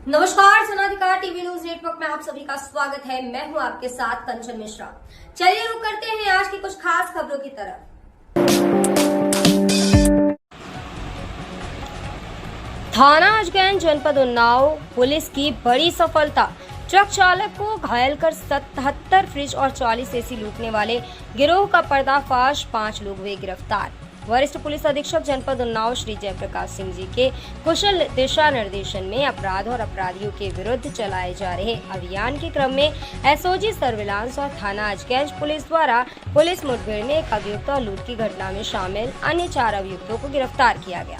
नमस्कार, सनाधिकार TV news network में आप सभी का स्वागत है। मैं हूं आपके साथ कंचन मिश्रा। चलिए रुक करते हैं आज की कुछ खास खबरों की तरफ। थाना अजगैन जनपद उन्नाव पुलिस की बड़ी सफलता। ट्रक चालक को घायल कर 77 फ्रिज और 40 एसी लूटने वाले गिरोह का पर्दाफाश, 5 लोग हुए गिरफ्तार। वरिष्ठ पुलिस अधीक्षक जनपद उन्नाव श्री जयप्रकाश सिंह जी के कुशल दिशा निर्देशन में अपराध और अपराधियों के विरुद्ध चलाए जा रहे अभियान के क्रम में एसओजी सर्विलांस और थाना अजगैन पुलिस द्वारा पुलिस मुठभेड़ में एक अभियुक्त और लूट की घटना में शामिल अन्य 4 अभियुक्तों को गिरफ्तार किया गया।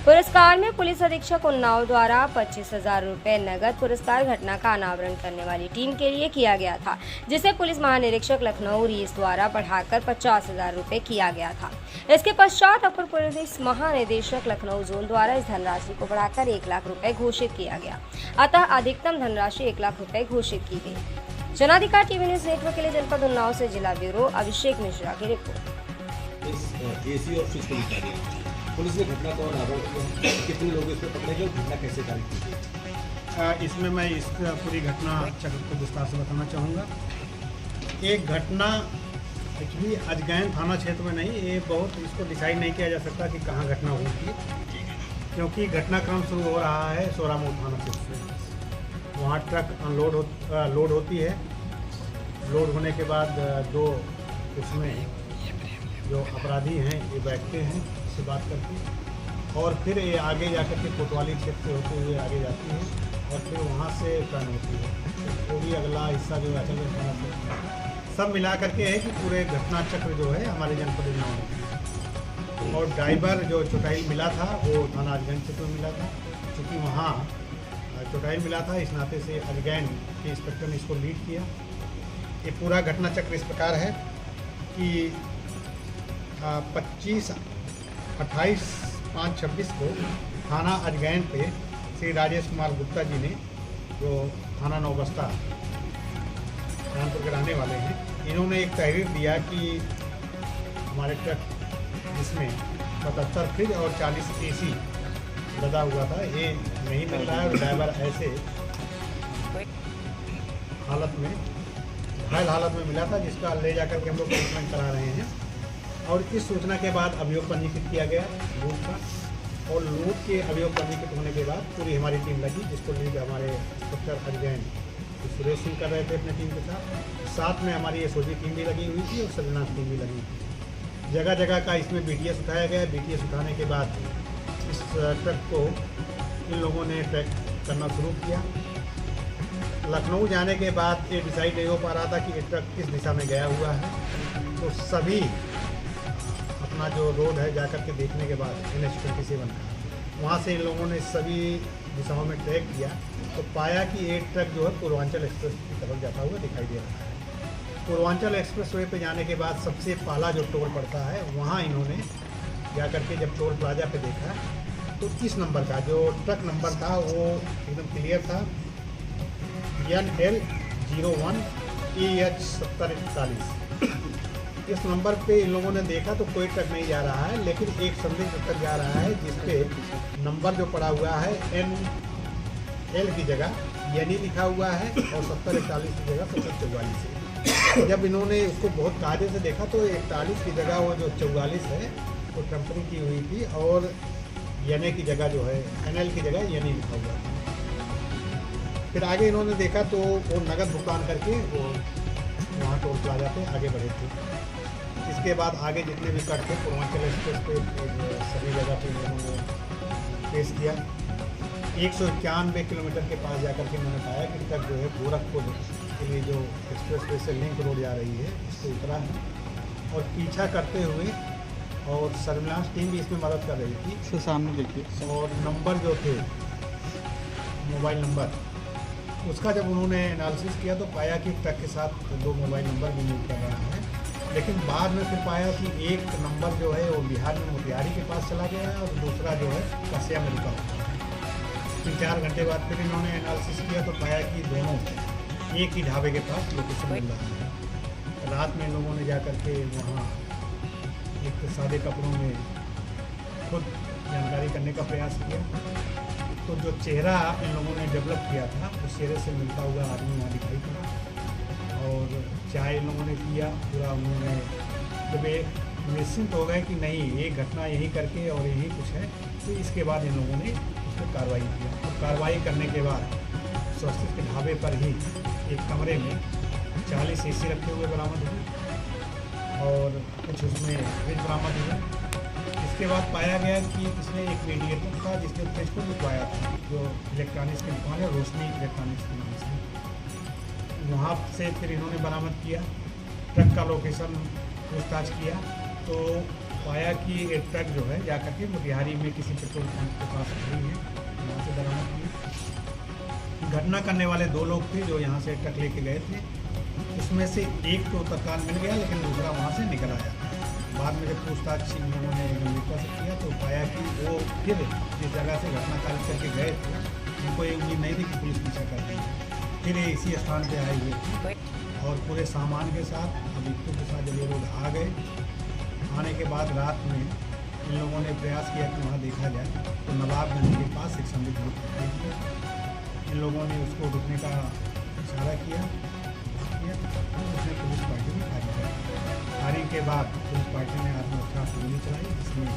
पुरस्कार में पुलिस अधीक्षक उन्नाव द्वारा 25,000 रुपए नगद पुरस्कार घटना का अनावरण करने वाली टीम के लिए किया गया था, जिसे पुलिस महानिरीक्षक लखनऊ रीस द्वारा बढ़ाकर 50,000 रुपए किया गया था। इसके पश्चात अपर पुलिस महानिदेशक लखनऊ जोन द्वारा इस धनराशि को बढ़ाकर 1 लाख रुपए घोषित किया गया। अतः अधिकतम धनराशि 1 लाख रुपए घोषित की गई। जनाधिकार टीवी न्यूज नेटवर्क के लिए जनपद उन्नाव से जिला ब्यूरो अभिषेक मिश्रा की रिपोर्ट। पुलिस ने घटना को कितने लोग इसमें पकड़े गए, घटना कैसे तारीख की गई? इसमें मैं इस पूरी घटना चक्र को विस्तार से बताना चाहूँगा। एक घटना एक्चुअली अजगैन थाना क्षेत्र में नहीं, ये बहुत इसको डिसाइड नहीं किया जा सकता कि कहाँ घटना हुई थी, क्योंकि घटनाक्रम शुरू हो रहा है सोरामऊ थाना क्षेत्र से। वहाँ ट्रक लोड होती है। लोड होने के बाद 2 उसमें जो अपराधी हैं ये बैठते हैं से बात करके, और फिर ये आगे जाकर के कोतवाली क्षेत्र से होते हुए आगे जाती है और फिर वहाँ से टर्न होती है। तो भी अगला हिस्सा जो है थाना से सब मिला करके है कि पूरे घटना चक्र जो है हमारे जनपद उन्नाव में। और ड्राइवर जो चौटाई मिला था वो थाना अजगैन क्षेत्र में मिला था। क्योंकि वहाँ चौटाई मिला था, इस नाते से अजगैन के इंस्पेक्टर ने इसको लीड किया। ये पूरा घटना चक्र इस प्रकार है कि 28/5/26 को थाना अजगैन पे श्री राजेश कुमार गुप्ता जी ने, जो थाना नौबस्ता कानपुर के रहने वाले हैं, इन्होंने एक तहरीर दिया कि हमारे ट्रक जिसमें 77 फ्रिज और 40 एसी लदा हुआ था, ये नहीं मिल रहा है और ड्राइवर ऐसे हालत में, घायल हालत में मिला था, जिसका ले जाकर के हम लोग ट्रीटमेंट करा रहे हैं। और इस सूचना के बाद अभियोग पंजीकृत किया गया लूट का, और लूट के अभियोग पंजीकृत होने के बाद पूरी हमारी टीम लगी, जिसको लीड हमारे इंस्पेक्टर अजगैन सुरेश सिंह कर रहे थे अपनी टीम के साथ में हमारी एसओजी टीम भी लगी हुई थी और सर्विलांस टीम भी लगी थी। जगह जगह का इसमें बीटीएस उठाया गया। बीटीएस उठाने के बाद इस ट्रक को इन लोगों ने ट्रैक करना शुरू किया। लखनऊ जाने के बाद ये डिसाइड नहीं हो पा रहा था कि ये ट्रक किस दिशा में गया हुआ है, तो सभी अपना जो रोड है जाकर के देखने के बाद NH-27 का, वहाँ से इन लोगों ने सभी दिशाओं में ट्रैक किया तो पाया कि एक ट्रक जो है पूर्वांचल एक्सप्रेस की तरफ जाता हुआ दिखाई दे रहा है। पूर्वांचल एक्सप्रेस वे पे जाने के बाद सबसे पहला जो टोल पड़ता है, वहाँ इन्होंने जाकर के जब टोल प्लाजा पे देखा तो इस नंबर का जो ट्रक नंबर था वो एकदम क्लियर था, NL01 EH 7041। इस नंबर पे इन लोगों ने देखा तो कोई ट्रक नहीं जा रहा है, लेकिन एक संदिग्ध ट्रक जा रहा है जिसपे नंबर जो पड़ा हुआ है NL की जगह यानी लिखा हुआ है और 7041 की जगह 7044 है। जब इन्होंने उसको बहुत कायदे से देखा तो 41 की जगह वो जो 44 है वो टेम्परिंग की हुई थी, और यानी की जगह जो है NL की जगह यानी लिखा हुआ है। फिर आगे इन्होंने देखा तो वो नगद भुगतान करके वो वहाँ टोल प्लाजा पे आगे बढ़े थे। इसके बाद आगे जितने भी कट थे पूर्वांचल एक्सप्रेस पे सभी जगह पे इन्होंने पेश किया। 191 किलोमीटर के पास जाकर के मैंने पाया कि ट्रक जो है गोरखपुर के लिए जो एक्सप्रेस वे से लिंक रोड जा रही है इसको उतरा है, और पीछा करते हुए, और सर्विलांस टीम भी इसमें मदद कर रही थी। इसके सामने देखिए, और नंबर जो थे मोबाइल नंबर, उसका जब उन्होंने एनालिसिस किया तो पाया कि ट्रक के साथ 2 मोबाइल नंबर भी मिल रहा है। लेकिन बाद में फिर पाया कि एक नंबर जो है वो बिहार में मोतिहारी के पास चला गया है और दूसरा जो है कसिया में रुका हुआ है। 3-4 घंटे बाद फिर इन्होंने एनालिसिस किया तो पाया कि दोनों एक ही ढाबे के पास लोकेशन मिल रहा है। रात में लोगों ने जाकर के वहाँ एक सादे कपड़ों में खुद जानकारी करने का प्रयास किया। तो जो चेहरा इन लोगों ने डेवलप किया था उस चेहरे से मिलता हुआ आदमी वहाँ दिखाई पड़ा। और चाय इन लोगों ने किया पूरा, उन्होंने जब निश्चिंत हो गए कि नहीं ये घटना यही करके और यही कुछ है, तो इसके बाद इन लोगों ने उस पर कार्रवाई किया। और कार्रवाई करने के बाद स्वस्तिक के ढाबे पर ही एक कमरे में 40 शीशी रखे हुए बरामद हुए और कुछ उसमें फ्रिज बरामद हुए। इसके बाद पाया गया कि इसमें एक रेडिएटर था जिसने फ्रिज को लुकवाया था, जो इलेक्ट्रॉनिक्स की दुकान है रोशनी इलेक्ट्रॉनिक्स की नाम से। वहाँ से फिर इन्होंने बरामद किया, ट्रक का लोकेशन पूछताछ किया तो पाया कि एक ट्रक जो है जाकर के मोतिहारी में किसी पेट्रोल पंप के पास खड़ी है, वहाँ से बरामद की। घटना करने वाले 2 लोग थे जो यहाँ से ट्रक लेके गए थे, उसमें से एक तो तत्काल मिल गया लेकिन दूसरा वहाँ से निकल आया। बाद में जब पूछताछ इन लोगों ने गंभीरता से किया तो पाया कि वो फिर जिस जगह से घटना कार्य करके गए थे उनको ये उम्मीद नहीं थी कि पुलिस पीछा करती है, फिर ये इसी स्थान पे आए हुए थे और पूरे सामान के साथ अभियुक्तों के साथ जब ये लोग आ गए, आने के बाद रात में इन लोगों ने प्रयास किया कि वहाँ देखा जाए तो नवाबगंज के पास एक संदिग्ध ग्रुप दिखाई दिया। इन लोगों ने उसको रुकने का इशारा किया, उसने पुलिस पार्टी में फायरिंग कर। फायरिंग के बाद पुलिस पार्टी ने आत्मरक्षा गोली चलाई, जिसमें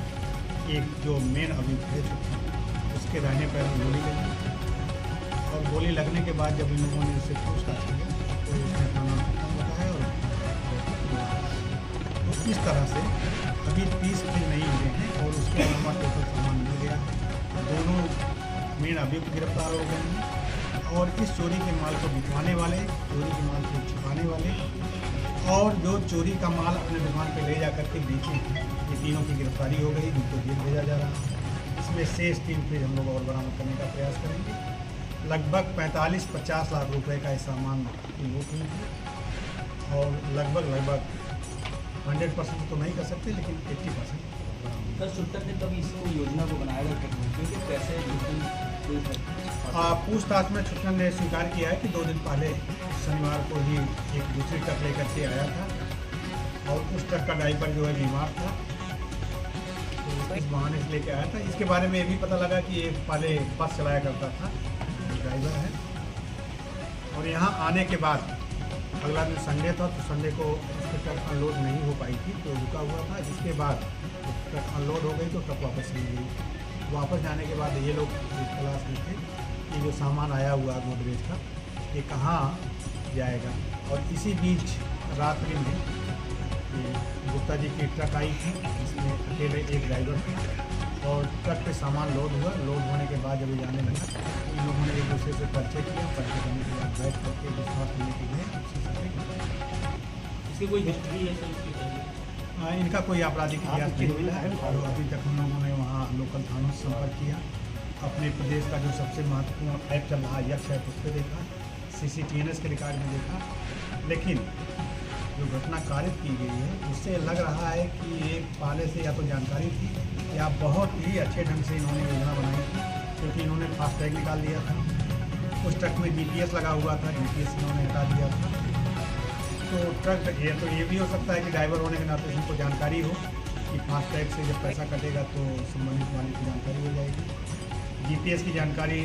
एक जो मेन अभियुक्त है उसके दाहिने पैर में गोली लगी और गोली लगने के बाद जब इन लोगों ने उससे पूछताछ किया तो उसने अपना नाम बताया। और तो इस तरह से अभी 30 दिन नहीं हुए हैं और उसके अलावा टोटल सामान मिल गया। दोनों मेन अभियुक्त गिरफ्तार हो गए हैं और इस चोरी के माल को बिकवाने वाले, चोरी के माल को छुपाने वाले और जो चोरी का माल अपने दुकान पे ले जा करके बेचे थे, ये तीनों की गिरफ्तारी हो गई, जिनको जेल भेजा जा रहा है। इसमें शेष 3 फ्रिज हम लोग और बरामद करने का प्रयास करेंगे। लगभग 45-50 लाख रुपए का इस सामान की लूट हुई थी और लगभग 100% तो नहीं कर सकते लेकिन 80%। सर छुट्टन ने कभी इसको योजना को बनाया गया क्योंकि पैसे पूछताछ में छुट्टन ने स्वीकार किया है कि 2 दिन पहले शनिवार को ही एक दूसरी ट्रक लेकर के आया था और उस ट्रक का ड्राइवर जो है बीमार था तो इस बहाने से लेके आया था। इसके बारे में ये भी पता लगा कि ये पहले बस चलाया करता था, ड्राइवर है। और यहाँ आने के बाद अगला दिन संडे था तो संडे को उसकी ट्रक अनलोड नहीं हो पाई थी तो रुका हुआ था, जिसके बाद ट्रक अनलोड हो गई तो ट्रक वापस ले गई। वापस जाने के बाद ये लोग इस तलाश में थे कि जो सामान आया हुआ गोदरेज का ये कहाँ जाएगा। और इसी बीच रात्रि में गुप्ता जी की ट्रक आई थी जिसमें अकेले एक ड्राइवर था और ट्रक पे सामान लोड हुआ। लोड होने के बाद जब ये जाने लगा तो इन लोगों ने एक दूसरे से परिचय किया, परिचय करने के बाद बैठ करके विश्वास करने के लिए इसकी कोई हिस्ट्री है सर? इनका कोई आपराधिक इतिहास नहीं मिला है और अभी तक हम लोगों ने वहाँ लोकल थानों से संपर्क किया। अपने प्रदेश का जो सबसे महत्वपूर्ण ऐप चल रहा है यक्ष ऐप उस पर देखा, CCTNS के रिकॉर्ड में देखा, लेकिन जो घटना कारित की गई है उससे लग रहा है कि ये पहले से या तो जानकारी थी या बहुत ही अच्छे ढंग से इन्होंने योजना बनाई थी, क्योंकि इन्होंने फास्टैग निकाल दिया था। उस ट्रक में GPS लगा हुआ था, GPS इन्होंने हटा दिया था। तो ट्रक ये भी हो सकता है कि ड्राइवर होने के नाते उनको जानकारी हो कि फास्टैग से जब पैसा कटेगा तो संबंधित मालिक की जानकारी हो जाएगी। GPS की जानकारी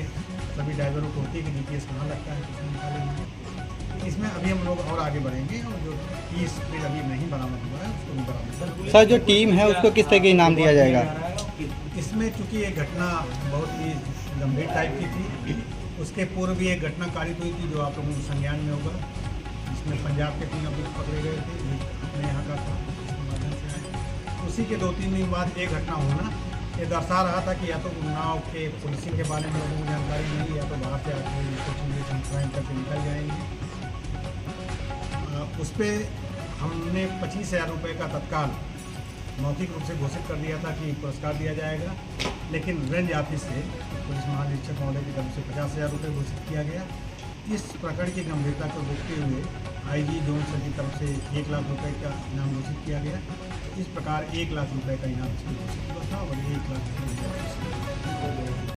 सभी ड्राइवरों को होती है कि GPS कहाँ लगता है, किसने निकालेंगे। इसमें अभी हम लोग और आगे बढ़ेंगे और जो 30 फ्रिज अभी नहीं बरामद हुआ है उसको भी बरामद। सर जो टीम है उसको किस तरह के इनाम दिया जाएगा? इसमें चूँकि ये घटना बहुत ही गंभीर टाइप की थी, उसके पूर्व भी एक घटना कारित हुई थी जो आप लोगों को संज्ञान में होगा, जिसमें पंजाब के 3 अभियुक्त पकड़े गए थे, अपने यहाँ का था, इसके माध्यम से आए। उसी के 2-3 दिन बाद एक घटना होना ये दर्शा रहा था कि या तो उन्नाव के पुलिसिंग के बारे में लोगों को जानकारी नहीं, या तो बाहर से आके कुछ इन्वेस्टिगेशन क्राइम करके निकल जाएंगे। उस पर हमने 25,000 रुपये का तत्काल मौखिक रूप से घोषित कर दिया था कि पुरस्कार दिया जाएगा, लेकिन रेंज ऑफिस से पुलिस महानिरीक्षक महोदय की तरफ से 50,000 रुपये घोषित किया गया। इस प्रकरण की गंभीरता को देखते हुए IG जोन सर की तरफ से 1 लाख रुपए का इनाम घोषित किया गया। इस प्रकार 1 लाख रुपए का इनाम घोषित हुआ था और 1 लाख रुपये